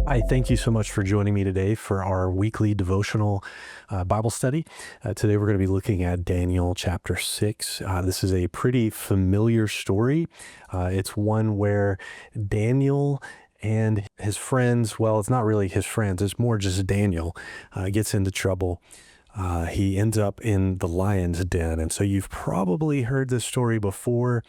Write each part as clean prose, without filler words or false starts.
Hi, thank you so much for joining me today for our weekly devotional Bible study. Today we're going to be looking at Daniel chapter 6. This is a pretty familiar story. It's one where Daniel and his friends, well, it's not really his friends, it's more just Daniel, gets into trouble. He ends up in the lion's den. And so you've probably heard this story before,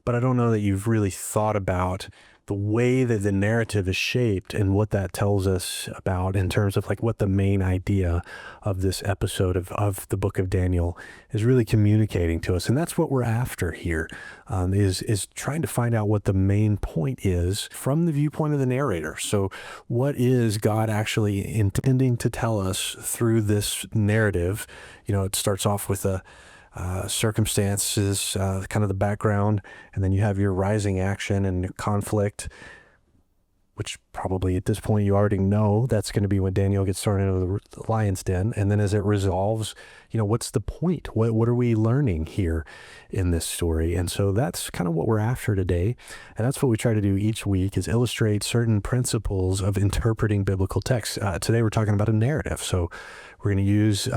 but I don't know that you've really thought about the way that the narrative is shaped and what that tells us about in terms of like what the main idea of this episode of the book of Daniel is really communicating to us. And that's what we're after here, is trying to find out what the main point is from the viewpoint of the narrator. So what is God actually intending to tell us through this narrative? It starts off with circumstances, kind of the background, and then you have your rising action and conflict, which probably at this point you already know that's going to be when Daniel gets thrown into the lion's den. And then as it resolves, what's the point? What are we learning here in this story? And so that's kind of what we're after today. And that's what we try to do each week, is illustrate certain principles of interpreting biblical texts. Today we're talking about a narrative. So we're going to use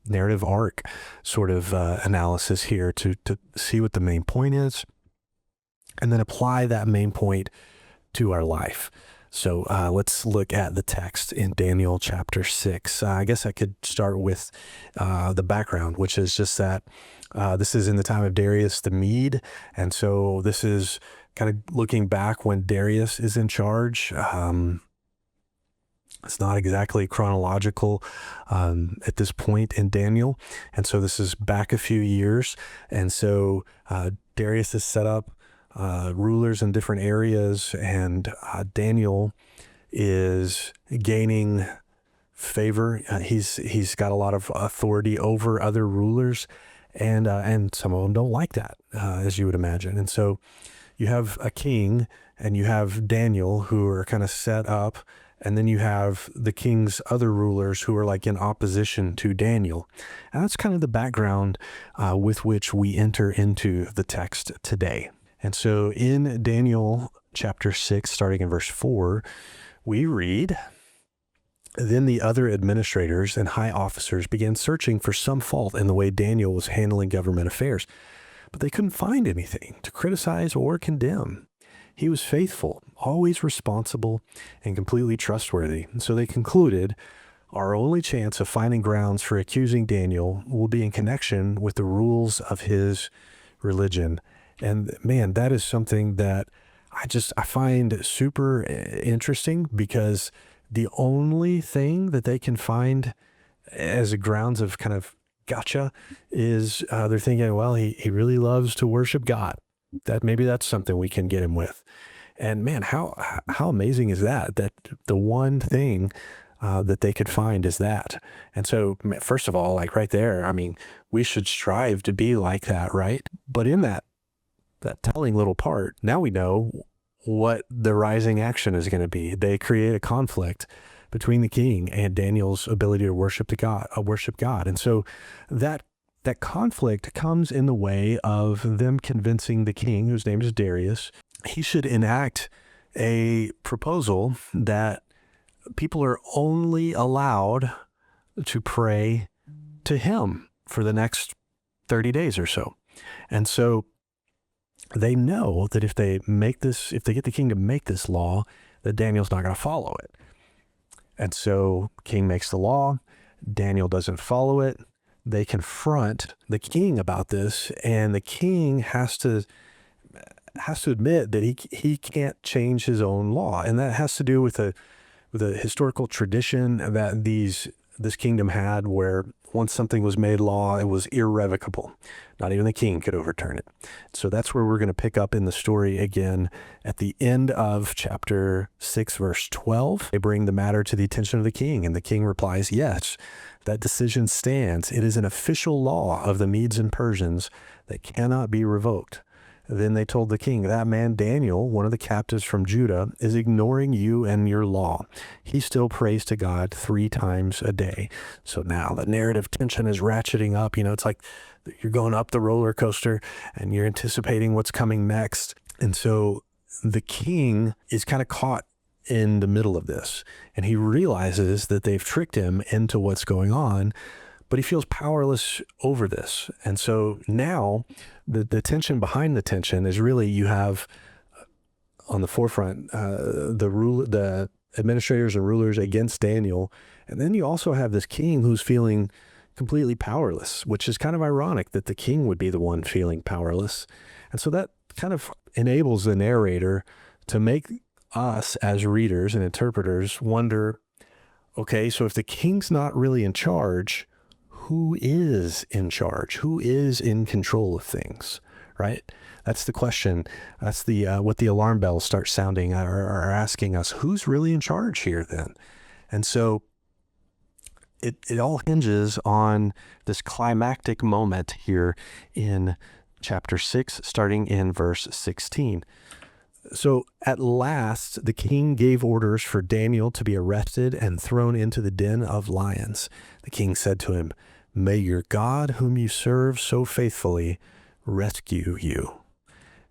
narrative arc sort of analysis here to see what the main point is, and then apply that main point to our life. So let's look at the text in Daniel chapter 6. I guess I could start with the background, which is just that this is in the time of Darius the Mede. And so this is kind of looking back when Darius is in charge. It's not exactly chronological at this point in Daniel. And so this is back a few years. And so Darius has set up rulers in different areas, and Daniel is gaining favor. He's got a lot of authority over other rulers, and some of them don't like that, as you would imagine. And so you have a king and you have Daniel, who are kind of set up. And then you have the king's other rulers who are like in opposition to Daniel. And that's kind of the background with which we enter into the text today. And so in Daniel chapter 6, starting in verse 4, we read, "Then the other administrators and high officers began searching for some fault in the way Daniel was handling government affairs, but they couldn't find anything to criticize or condemn. He was faithful, always responsible, and completely trustworthy. So they concluded, our only chance of finding grounds for accusing Daniel will be in connection with the rules of his religion." And man, that is something that I find super interesting, because the only thing that they can find as a grounds of kind of gotcha is they're thinking, well, he really loves to worship God. That maybe that's something we can get him with. And man, how amazing is that the one thing that they could find is that. And so first of all, like right there, I mean, we should strive to be like that, right? But in that telling little part, now we know what the rising action is going to be. They create a conflict between the king and Daniel's ability to worship God. And so that conflict comes in the way of them convincing the king, whose name is Darius, he should enact a proposal that people are only allowed to pray to him for the next 30 days or so. And so they know that if they get the king to make this law, that Daniel's not going to follow it. And so king makes the law, Daniel doesn't follow it. They confront the king about this, and the king has to admit that he can't change his own law. And that has to do with a historical tradition that this kingdom had, where once something was made law, it was irrevocable. Not even the king could overturn it. So that's where we're going to pick up in the story again at the end of chapter 6, verse 12. They bring the matter to the attention of the king, and the king replies, yes, that decision stands. It is an official law of the Medes and Persians that cannot be revoked. Then they told the king, that man Daniel, one of the captives from Judah, is ignoring you and your law. He still prays to God 3 times a day. So now the narrative tension is ratcheting up. It's like you're going up the roller coaster and you're anticipating what's coming next. And so the king is kind of caught in the middle of this, and he realizes that they've tricked him into what's going on, but he feels powerless over this. And so now the tension behind the tension is really, you have on the forefront the administrators and rulers against Daniel, and then you also have this king who's feeling completely powerless, which is kind of ironic that the king would be the one feeling powerless. And so that kind of enables the narrator to make us as readers and interpreters wonder, okay, so if the king's not really in charge, who is in charge? Who is in control of things, right? That's the question. That's the what the alarm bells start sounding or asking us, who's really in charge here then? And so it all hinges on this climactic moment here in chapter 6, starting in verse 16. So at last, the king gave orders for Daniel to be arrested and thrown into the den of lions. The king said to him, "May your God, whom you serve so faithfully, rescue you."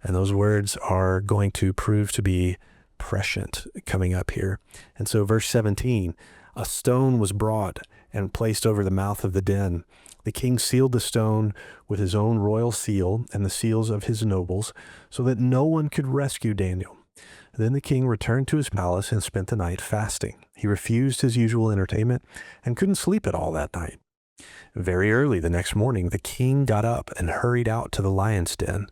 And those words are going to prove to be prescient coming up here. And so verse 17, a stone was brought and placed over the mouth of the den. The king sealed the stone with his own royal seal and the seals of his nobles, so that no one could rescue Daniel. Then the king returned to his palace and spent the night fasting. He refused his usual entertainment and couldn't sleep at all that night. Very early the next morning, the king got up and hurried out to the lion's den.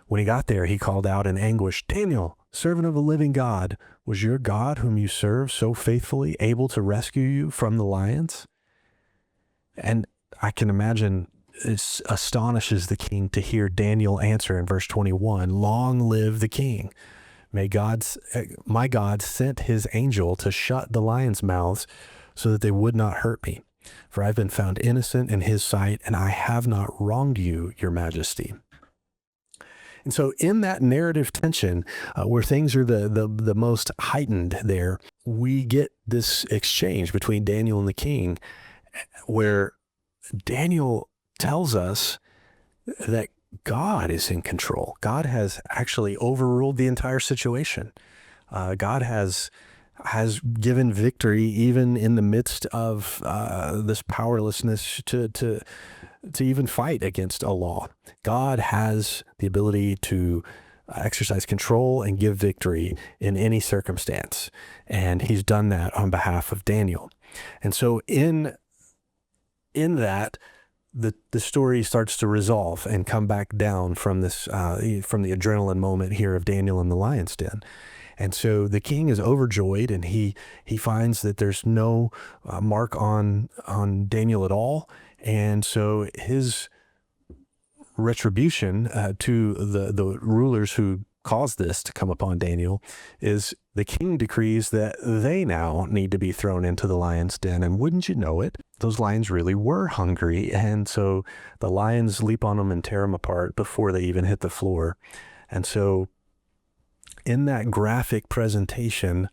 When he got there, he called out in anguish, "Daniel, servant of the living God, was your God, whom you serve so faithfully, able to rescue you from the lions?" And I can imagine it astonishes the king to hear Daniel answer in verse 21, "Long live the king. My God sent his angel to shut the lions' mouths so that they would not hurt me. For I've been found innocent in his sight, and I have not wronged you, your majesty." And so in that narrative tension, where things are the most heightened there, we get this exchange between Daniel and the king, where Daniel tells us that God is in control. God has actually overruled the entire situation. God has given victory even in the midst of this powerlessness to even fight against a law. God has the ability to exercise control and give victory in any circumstance. And he's done that on behalf of Daniel. And so in that, the story starts to resolve and come back down from this, from the adrenaline moment here of Daniel in the lion's den. And so the king is overjoyed, and he finds that there's no mark on Daniel at all. And so his retribution to the rulers who caused this to come upon Daniel is the king decrees that they now need to be thrown into the lion's den. And wouldn't you know it, those lions really were hungry. And so the lions leap on them and tear them apart before they even hit the floor. And so in that graphic presentation,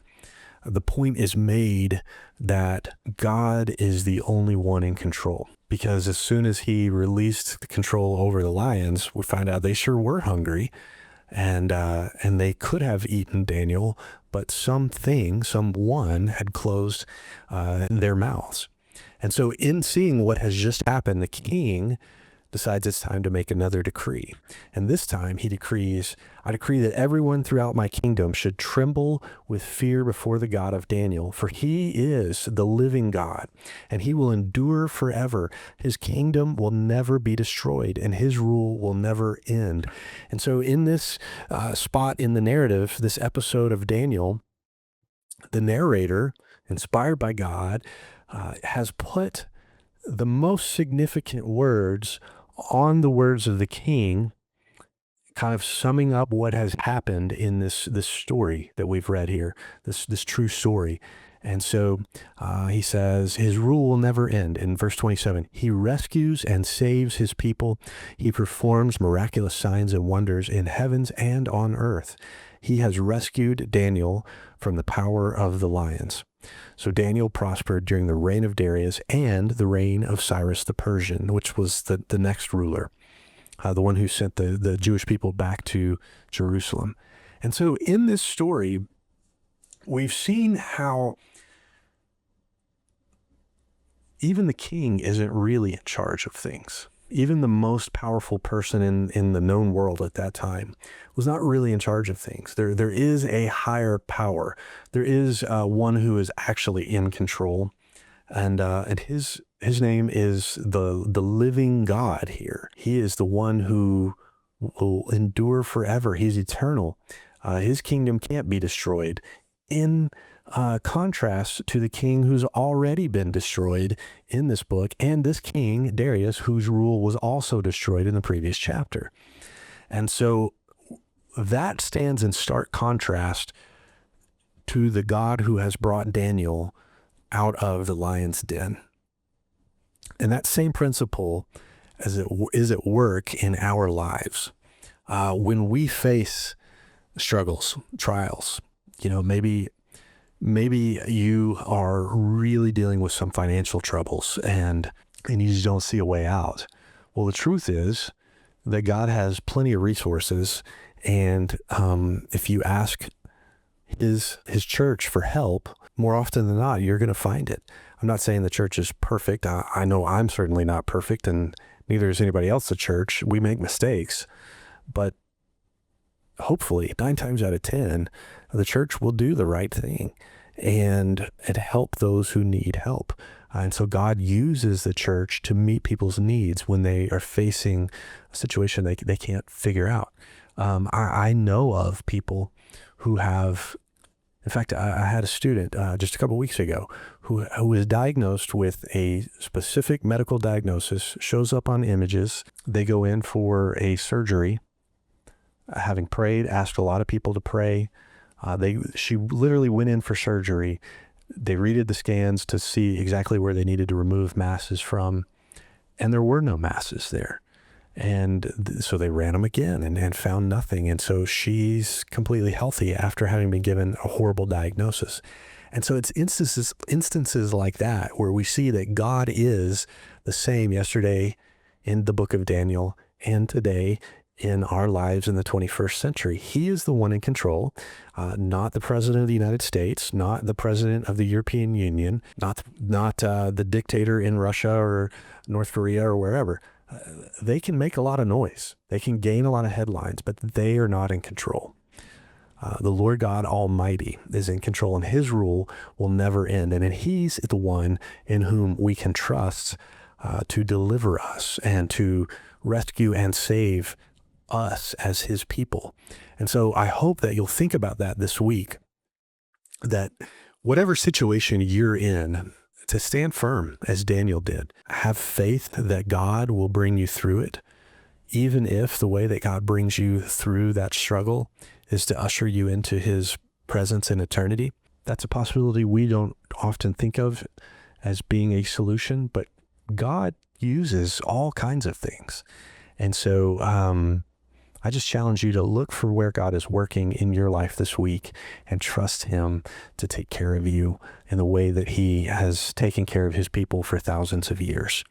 the point is made that God is the only one in control. Because as soon as he released the control over the lions, we find out they sure were hungry. And they could have eaten Daniel, but someone had closed their mouths. And so in seeing what has just happened, the king decides it's time to make another decree. And this time he decrees, "I decree that everyone throughout my kingdom should tremble with fear before the God of Daniel, for he is the living God, and he will endure forever. His kingdom will never be destroyed, and his rule will never end." And so in this spot in the narrative, this episode of Daniel, the narrator, inspired by God, has put the most significant words on the words of the king, kind of summing up what has happened in this story that we've read here, this true story. And so he says, his rule will never end. In verse 27, he rescues and saves his people. He performs miraculous signs and wonders in heavens and on earth. He has rescued Daniel from the power of the lions. So Daniel prospered during the reign of Darius and the reign of Cyrus the Persian, which was the next ruler, the one who sent the Jewish people back to Jerusalem. And so in this story, we've seen how even the king isn't really in charge of things. Even the most powerful person in the known world at that time was not really in charge of things. There is a higher power. There is one who is actually in control, and his name is the living God here. He is the one who will endure forever. He's eternal. His kingdom can't be destroyed. In contrast to the king who's already been destroyed in this book, and this king, Darius, whose rule was also destroyed in the previous chapter. And so that stands in stark contrast to the God who has brought Daniel out of the lion's den. And that same principle is at work in our lives. When we face struggles, trials, maybe you are really dealing with some financial troubles and you just don't see a way out. Well, the truth is that God has plenty of resources, and if you ask his church for help, more often than not, you're going to find it. I'm not saying the church is perfect. I know I'm certainly not perfect, and neither is anybody else at church. We make mistakes, but hopefully 9 times out of 10, the church will do the right thing and help those who need help. And so God uses the church to meet people's needs when they are facing a situation they can't figure out. I know of people who have, in fact, I had a student just a couple of weeks ago who was diagnosed with a specific medical diagnosis, shows up on images. They go in for a surgery, having prayed, asked a lot of people to pray. She literally went in for surgery. They redid the scans to see exactly where they needed to remove masses from, and there were no masses there. And so they ran them again and found nothing. And so she's completely healthy after having been given a horrible diagnosis. And so it's instances like that where we see that God is the same yesterday in the book of Daniel and today in our lives in the 21st century. He is the one in control, not the president of the United States, not the president of the European Union, not the dictator in Russia or North Korea or wherever. They can make a lot of noise. They can gain a lot of headlines, but they are not in control. The Lord God Almighty is in control, and his rule will never end. And he's the one in whom we can trust to deliver us and to rescue and save us as his people. And so I hope that you'll think about that this week, that whatever situation you're in, to stand firm as Daniel did. Have faith that God will bring you through it, even if the way that God brings you through that struggle is to usher you into his presence in eternity. That's a possibility we don't often think of as being a solution, but God uses all kinds of things. And so I just challenge you to look for where God is working in your life this week and trust him to take care of you in the way that he has taken care of his people for thousands of years.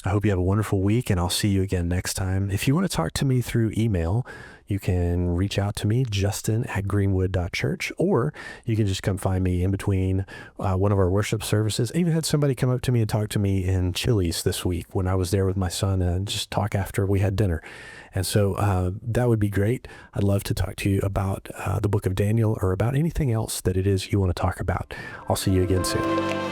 I hope you have a wonderful week, and I'll see you again next time. If you want to talk to me through email, you can reach out to me, justin@greenwood.church, or you can just come find me in between one of our worship services. I even had somebody come up to me and talk to me in Chili's this week when I was there with my son and just talk after we had dinner. And so that would be great. I'd love to talk to you about the book of Daniel or about anything else that it is you want to talk about. I'll see you again soon.